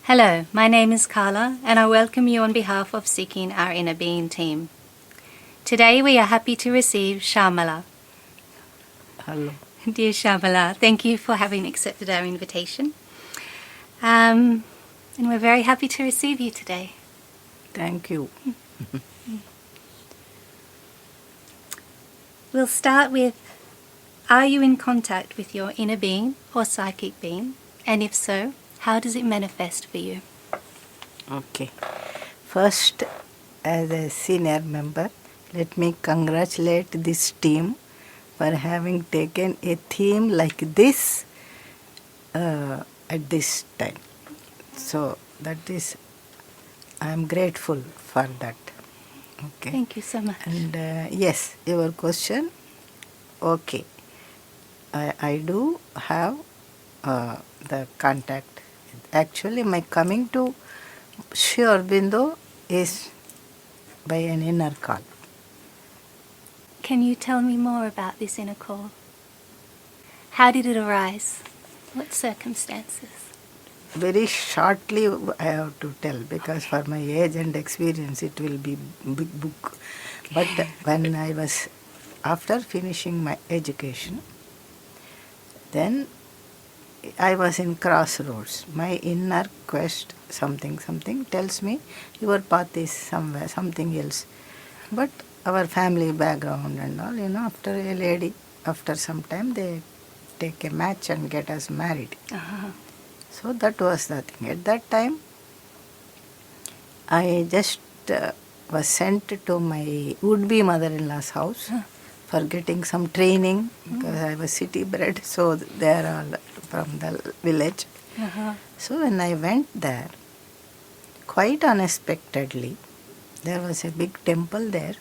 Hello, my name is Carla and I welcome you on behalf of Seeking Our Inner Being team. Today we are happy to receive Syamala. Hello. Dear Syamala, thank you for having accepted our invitation. And we're very happy to receive you today. Thank you. We'll start with, are you in contact with your inner being or psychic being? And if so, how does it manifest for you? Okay. First, as a senior member, let me congratulate this team for having taken a theme like this at this time. So that is, I am grateful for that. Okay. Thank you so much. And yes, your question, okay. I do have the contact. Actually, my coming to Sri Aurobindo is by an inner call. Can you tell me more about this inner call? How did it arise? What circumstances? Very shortly I have to tell because for my age and experience it will be big book. But when I was, after finishing my education, then I was in crossroads. My inner quest, something tells me your path is somewhere, something else. But our family background and all, after a lady, after some time they take a match and get us married. Uh-huh. So that was the thing. At that time, I just was sent to my would-be mother-in-law's house for getting some training because I was city bred, so they are all from the village. Uh-huh. So when I went there, quite unexpectedly, there was a big temple there,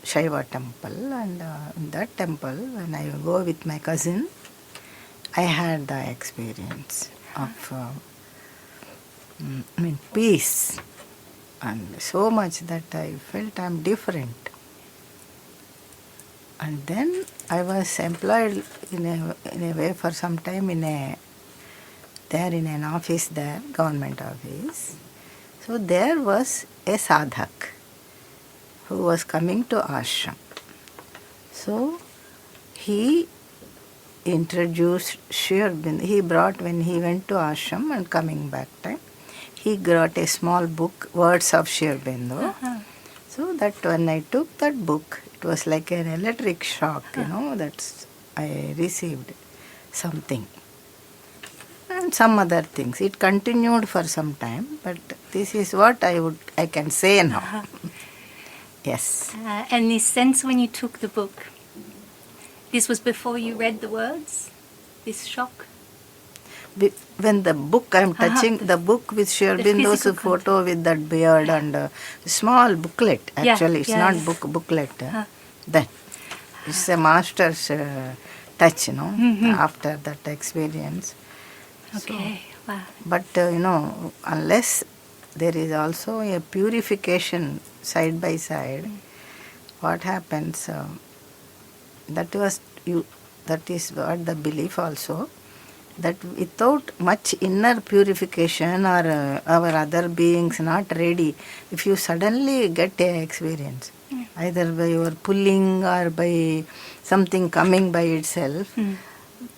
Shaiva temple, and in that temple, when I go with my cousin, I had the experience of peace, and so much that I felt I'm different. And then I was employed in a way for some time in an office there, government office. So there was a sadhak who was coming to ashram. So he introduced Sri Aurobindo. He brought, when he went to ashram and coming back time, he brought a small book, Words of Sri Aurobindo. Uh-huh. So that when I took that book, it was like an electric shock, that I received something. And some other things. It continued for some time, but this is what I can say now. Uh-huh. Yes. And this sense when you took the book, this was before you read the words? This shock? When the book, I am touching the book with Sri Aurobindo's photo with that beard and a small booklet, actually, it's not booklet. Then, it's a master's touch, after that experience. Okay, so, wow. But, unless there is also a purification side by side, what happens, that is what the belief also, that without much inner purification or our other beings not ready, if you suddenly get a experience, either by your pulling or by something coming by itself,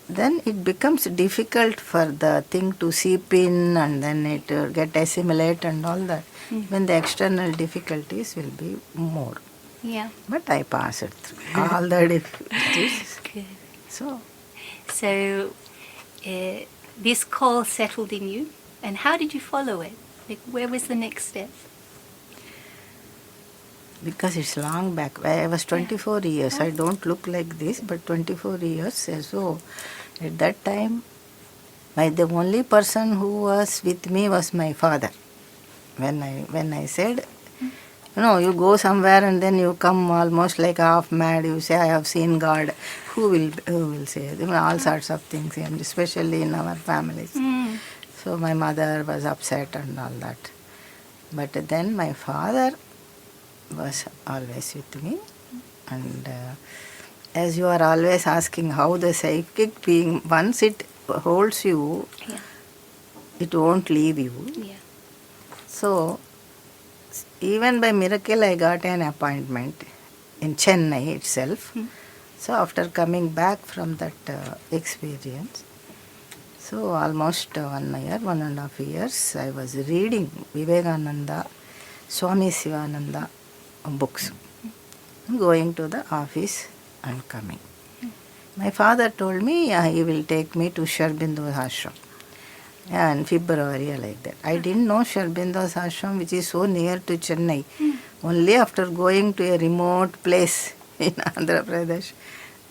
then it becomes difficult for the thing to seep in and then it get assimilate and all that. When the external difficulties will be more. Yeah. But I pass it through all the difficulties. Good. So this call settled in you, and how did you follow it? Like, where was the next step? Because it's long back. I was 24 years. I don't look like this, but 24 years. So at that time, the only person who was with me was my father. When I said, you go somewhere and then you come almost like half mad. You say, I have seen God. Who will say? All sorts of things, and especially in our families. So my mother was upset and all that. But then my father was always with me. And as you are always asking how the psychic being, once it holds you, it won't leave you. Yeah. So, even by miracle, I got an appointment in Chennai itself. So, after coming back from that experience, so almost 1 year, 1.5 years, I was reading Vivekananda, Swami Sivananda books, going to the office and coming. My father told me he will take me to Sharbindu Ashram. Yeah, in February like that. I didn't know Sharbindu's ashram, which is so near to Chennai. Only after going to a remote place in Andhra Pradesh,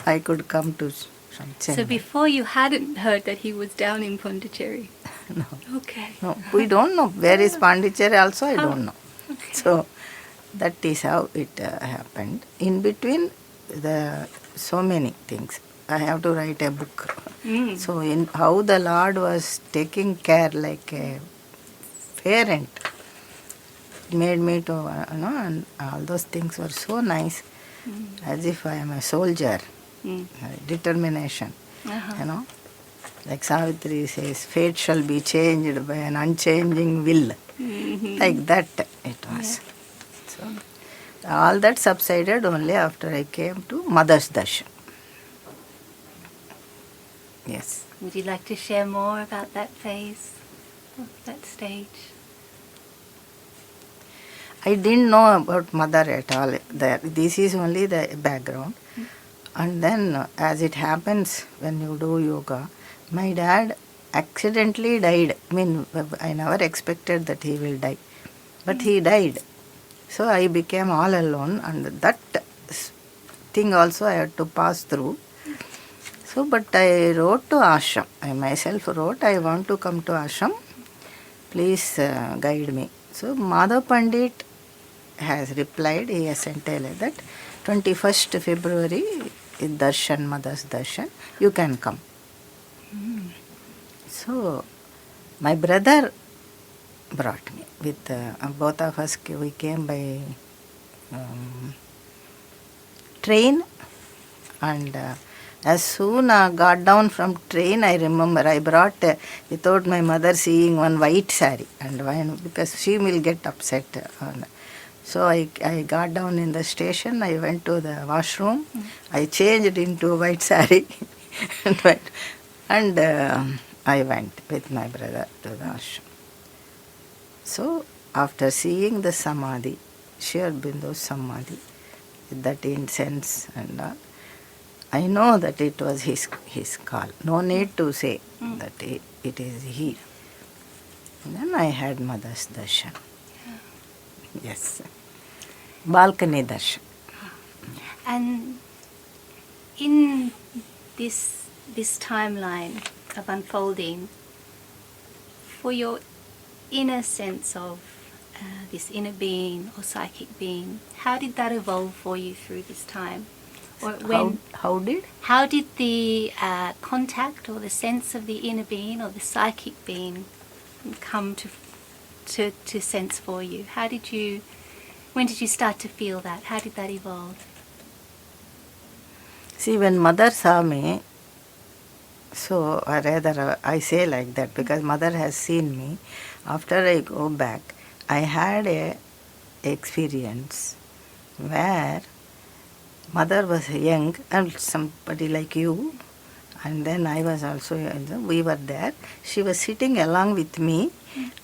I could come to from Chennai. So before you hadn't heard that he was down in Pondicherry? No. Okay. No, we don't know. Where is Pondicherry also, I don't know. Okay. So, that is how it happened. In between, so many things. I have to write a book. So, in how the Lord was taking care like a parent, made me to, and all those things were so nice, as if I am a soldier, determination, like Savitri says, fate shall be changed by an unchanging will. Like that it was. So, all that subsided only after I came to Mother's Darshan. Yes. Would you like to share more about that phase, of that stage? I didn't know about mother at all. This is only the background. And then, as it happens when you do yoga, my dad accidentally died. I mean, I never expected that he will die. But he died. So I became all alone, and that thing also I had to pass through. So, but I wrote to ashram. I myself wrote, I want to come to ashram. Please guide me. So, Madhav Pandit has replied, he has sent a letter that 21st February is Darshan, Mother's Darshan, you can come. So, my brother brought me with both of us. We came by train, and as soon I got down from train, I remember I brought without my mother seeing one white sari, and because she will get upset. So I got down in the station, I went to the washroom, I changed into white sari and I went with my brother to the ashram. So after seeing the samadhi, Sri Aurobindo's samadhi, with that incense and all, I know that it was his call. No need to say that it is he. And then I had Mother's Darshan. Yes. Balcony Darshan. And in this timeline of unfolding, for your inner sense of this inner being or psychic being, how did that evolve for you through this time? Or when? How did? How did the contact or the sense of the inner being or the psychic being come to sense for you? When did you start to feel that? How did that evolve? See, when mother saw me, so or rather I say like that because mother has seen me. After I go back, I had a experience where mother was young and somebody like you, and then I was also, we were there. She was sitting along with me,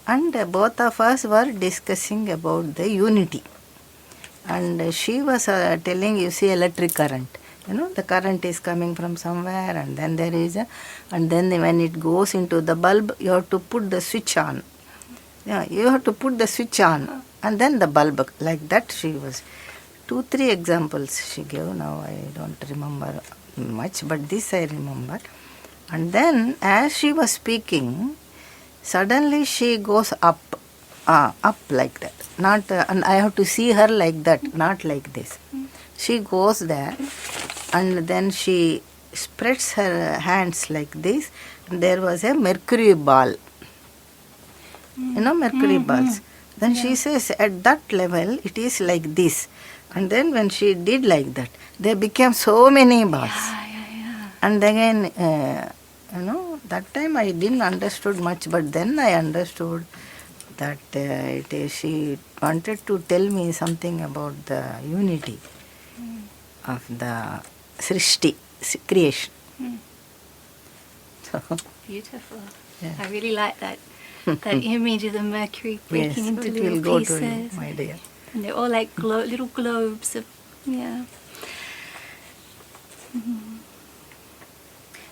and both of us were discussing about the unity. And she was telling, you see, electric current. The current is coming from somewhere, and then there is and then when it goes into the bulb, you have to put the switch on. Yeah, you have to put the switch on, and then the bulb, like that she was. 2-3 examples she gave. Now I don't remember much, but this I remember. And then as she was speaking, suddenly she goes up like that. Not and I have to see her like that, not like this. She goes there, and then she spreads her hands like this, and there was a mercury ball. Mercury balls. Then she says, at that level, it is like this. And then when she did like that, there became so many balls. And again, that time I didn't understood much, but then I understood that she wanted to tell me something about the unity of the Srishti, creation. So, Beautiful. yeah. I really like that image of the mercury breaking yes, into it little will go pieces. to you, my dear. And they're all like little globes of, yeah.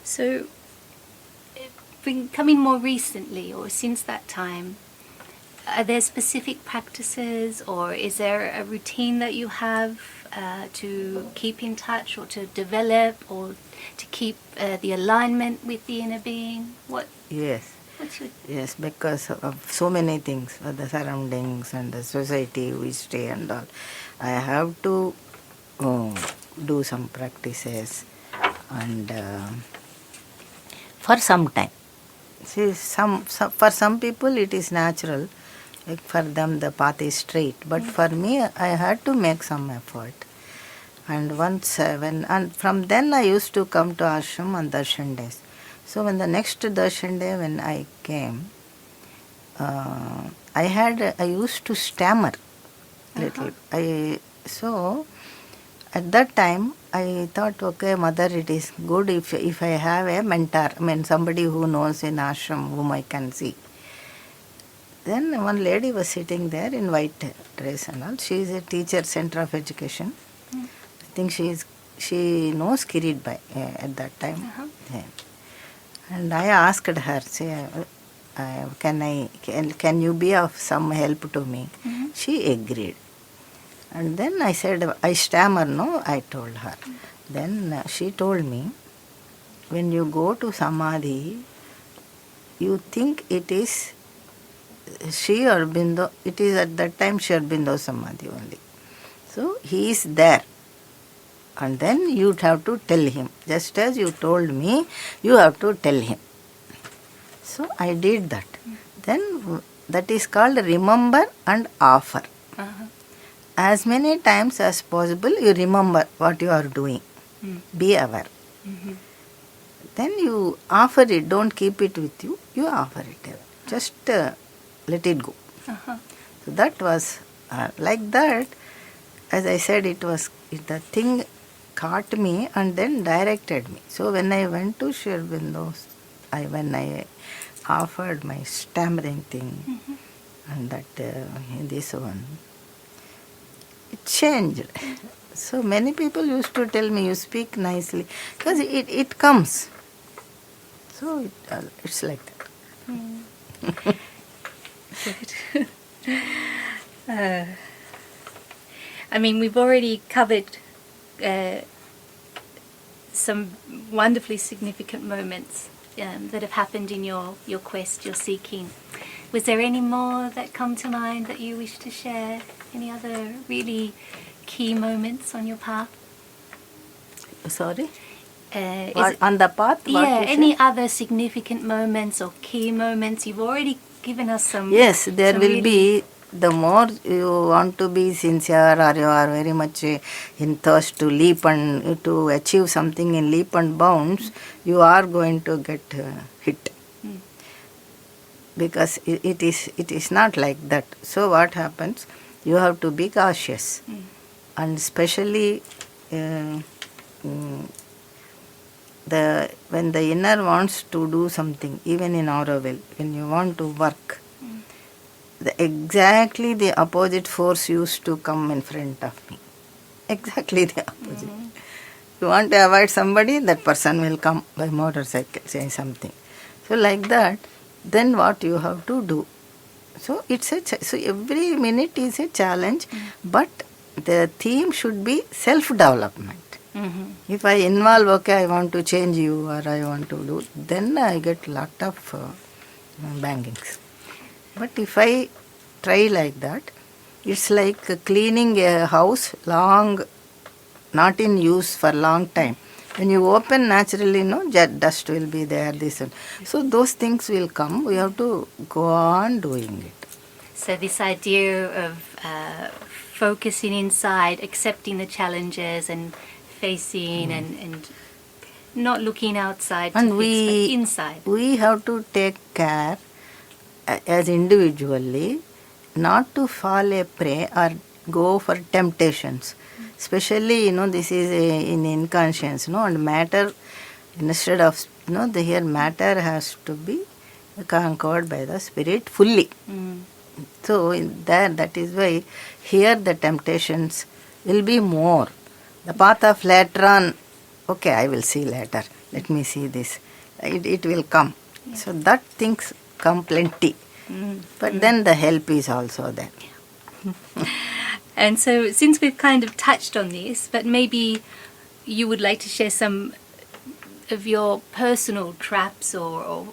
So, coming more recently or since that time, are there specific practices or is there a routine that you have to keep in touch or to develop or to keep the alignment with the inner being? Yes. What's your... Yes, because of so many things, the surroundings and the society we stay and all. I have to do some practices and for some time. See, for some people it is natural, like for them the path is straight. But for me, I had to make some effort. And once and from then I used to come to ashram on darshan days. So when the next darshan day when I came, I used to stammer little. So at that time I thought, okay, mother, it is good if I have a mentor, I mean somebody who knows in ashram whom I can see. Then one lady was sitting there in white dress and all. She is a teacher, center of education. I think she knows Kirit at that time. Yeah. And I asked her, say, can you be of some help to me? She agreed. And then I said, I stammer, no? I told her. Then she told me, when you go to Samadhi, you think it is Sri Aurobindo, it is at that time Sri Aurobindo Samadhi only. So he is there. And then you have to tell him. Just as you told me, you have to tell him. So I did that. Then that is called remember and offer. As many times as possible, you remember what you are doing. Be aware. Then you offer it. Don't keep it with you. You offer it. Just let it go. So that was like that. As I said, the thing caught me and then directed me. So when I went to Sri Aurobindo, when I offered my stammering thing and that this one, it changed. So many people used to tell me, you speak nicely, because it comes. So it's like that. Good. I mean, we've already covered some wonderfully significant moments that have happened in your quest, your seeking. Was there any more that come to mind that you wish to share? Any other really key moments on your path? Sorry? On the path? Any other significant moments or key moments? You've already given us some. Yes, there will be. The more you want to be sincere or you are very much in thirst to leap and to achieve something in leap and bounds, you are going to get hit. Because it is not like that. So what happens? You have to be cautious. And especially when the inner wants to do something, even in Auroville, when you want to work, exactly the opposite force used to come in front of me. Exactly the opposite. You want to avoid somebody, that person will come by motorcycle, say something. So like that, then what you have to do? So so every minute is a challenge, but the theme should be self-development. If I involve, okay, I want to change you or I want to do, then I get lot of bangings. But if I try like that, it's like cleaning a house not in use for long time. When you open, naturally, dust will be there, this one. So those things will come. We have to go on doing it. So this idea of focusing inside, accepting the challenges and facing and not looking outside And to fix, but inside. we have to take care as individually not to fall a prey or go for temptations. Especially, this is in inconscience, and matter, instead of, the here matter has to be conquered by the spirit fully. So that is why here the temptations will be more. The path of later on, okay, I will see later, let me see this. It will come. Yeah. So that things come plenty. But then the help is also there. And so since we've kind of touched on this, but maybe you would like to share some of your personal traps or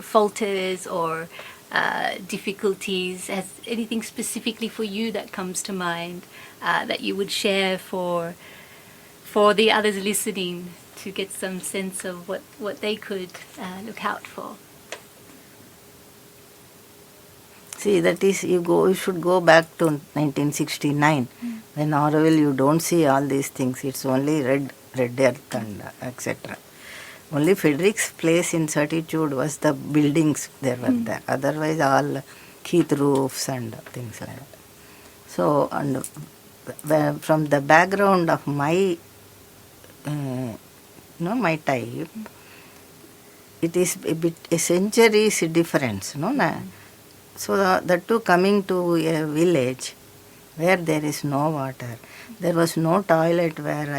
falters or difficulties. Has anything specifically for you that comes to mind that you would share for the others listening to get some sense of what they could look out for? See, that is, you should go back to 1969. When Auroville, you don't see all these things. It's only red earth and etc. Only Frederick's place in certitude was the buildings there were there. Otherwise, all heath roofs and things like that. So, and from the background of my, my type, it is a centuries difference, So the two coming to a village where there is no water, there was no toilet where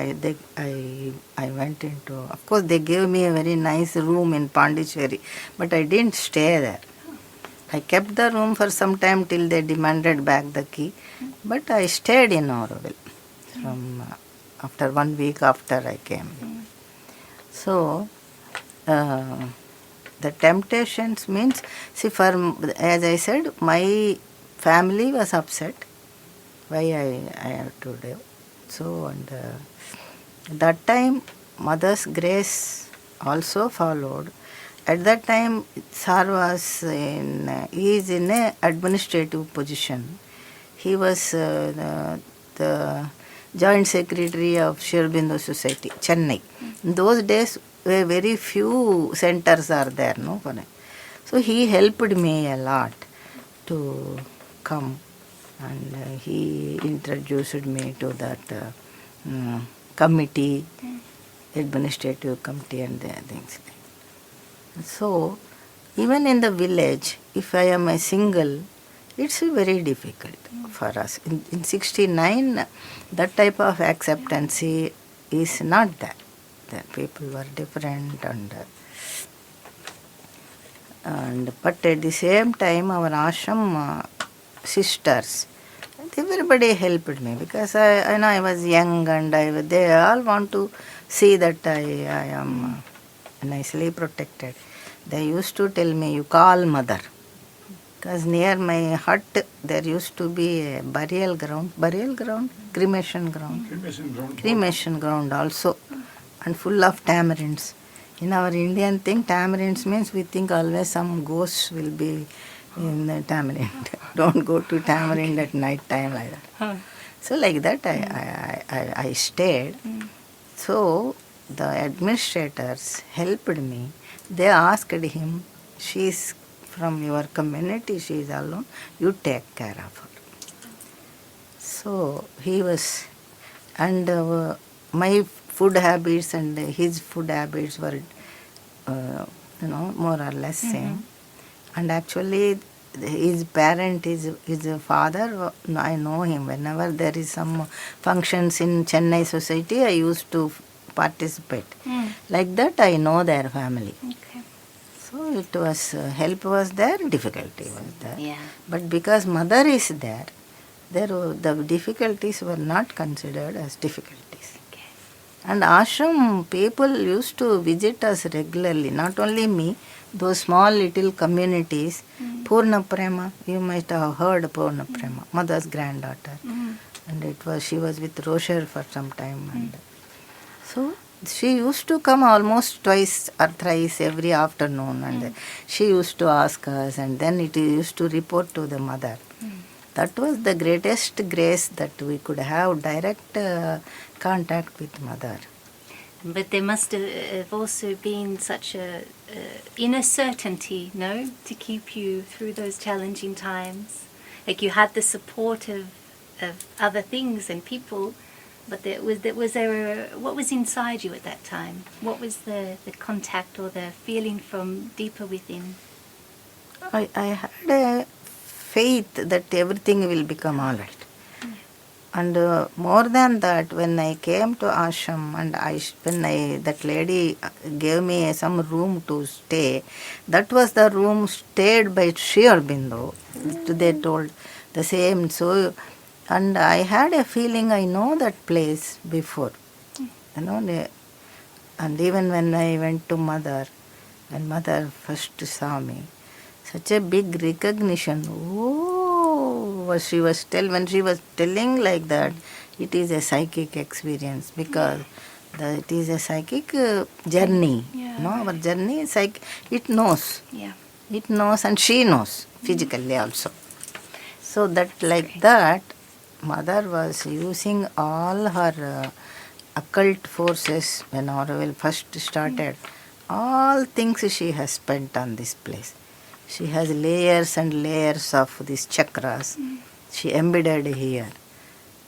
I went into. Of course, they gave me a very nice room in Pondicherry, but I didn't stay there. I kept the room for some time till they demanded back the key, but I stayed in Auroville from after 1 week after I came. So, the temptations means, see, as I said, my family was upset why I have to do. So, and that time, Mother's grace also followed. At that time, Sir was he is in an administrative position. He was the Joint Secretary of Sri Aurobindo Society, Chennai. In those days, very few centers are there, So he helped me a lot to come, and he introduced me to that committee, administrative committee and things. So even in the village, if I am a single, it's very difficult for us. In 69, that type of acceptance is not there. The people were different, but at the same time, our ashram sisters, everybody helped me because I was young, and they all want to see that I am nicely protected. They used to tell me, you call mother. Because near my hut, there used to be a cremation ground also, and full of tamarins. In our Indian thing, tamarins means we think always some ghosts will be in the tamarind. Don't go to tamarind at night time like that. So like that I stayed. So the administrators helped me. They asked him, she is from your community, she is alone, you take care of her. So he was, and my food habits and his food habits were, more or less same. And actually, his parent, his father, I know him. Whenever there is some functions in Chennai society, I used to participate. Like that, I know their family. Okay. So it was, help was there, difficulty was there. Yeah. But because mother is there, the difficulties were not considered as difficulties. Okay. And ashram people used to visit us regularly, not only me, those small little communities. Purna Prema, you might have heard Purna Prema, mother's granddaughter. And she was with Rocher for some time. And so she used to come almost twice or thrice every afternoon, and she used to ask us, and then it used to report to the mother. That was the greatest grace that we could have, direct contact with mother. But there must have also been such a inner certainty, no, to keep you through those challenging times. Like you had the support of other things and people, but what was inside you at that time? What was the contact or the feeling from deeper within? I had a faith that everything will become all right. And more than that, when I came to ashram and that lady gave me some room to stay, that was the room stayed by Sri Aurobindo. They told the same. So, and I had a feeling I know that place before. You know, and even when I went to Mother, when Mother first saw me, such a big recognition. Oh, when she was telling like that, it is a psychic experience because it is a psychic journey. Yeah, No, right. our journey is it knows. Yeah. It knows and she knows physically also. So that like great. that, Mother was using all her occult forces when Auroville first started. All things she has spent on this place. She has layers and layers of these chakras. She embedded here.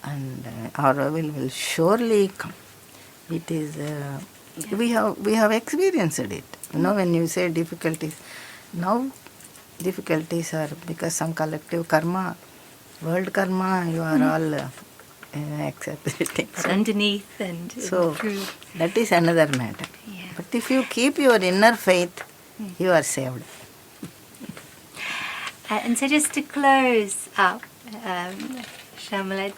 And Auroville will surely come. It is, we have experienced it. You know, when you say difficulties, now difficulties are because some collective karma, world karma, you are all accepting. But underneath and So through. that is another matter. Yeah. But if you keep your inner faith, you are saved. And so just to close up, Syamala,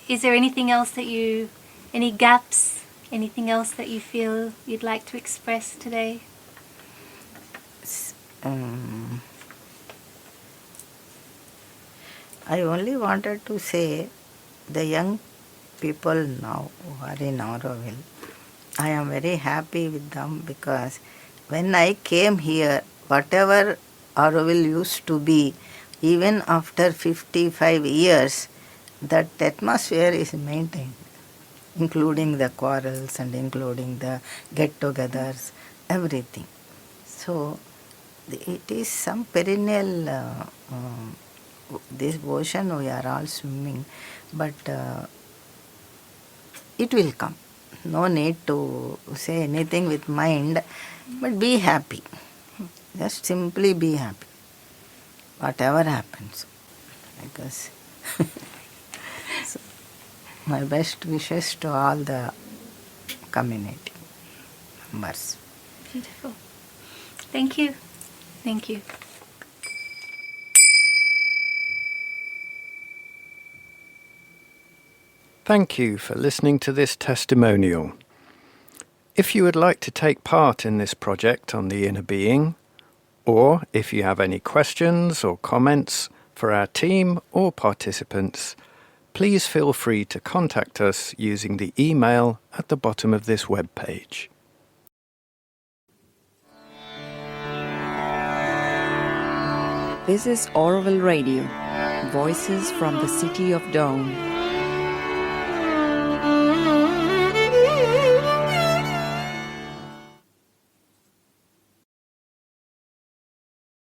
is there anything else any gaps, anything else that you feel you'd like to express today? I only wanted to say the young people now who are in Auroville, I am very happy with them because when I came here, whatever Auroville used to be, even after 55 years, that atmosphere is maintained, including the quarrels and including the get-togethers, everything. So it is some perennial, this ocean we are all swimming, but it will come. No need to say anything with mind, but be happy. Just simply be happy. Whatever happens. Because so, my best wishes to all the community members. Beautiful. Thank you. Thank you. Thank you for listening to this testimonial. If you would like to take part in this project on the inner being, or if you have any questions or comments for our team or participants, please feel free to contact us using the email at the bottom of this webpage. This is Auroville Radio, voices from the City of Dawn.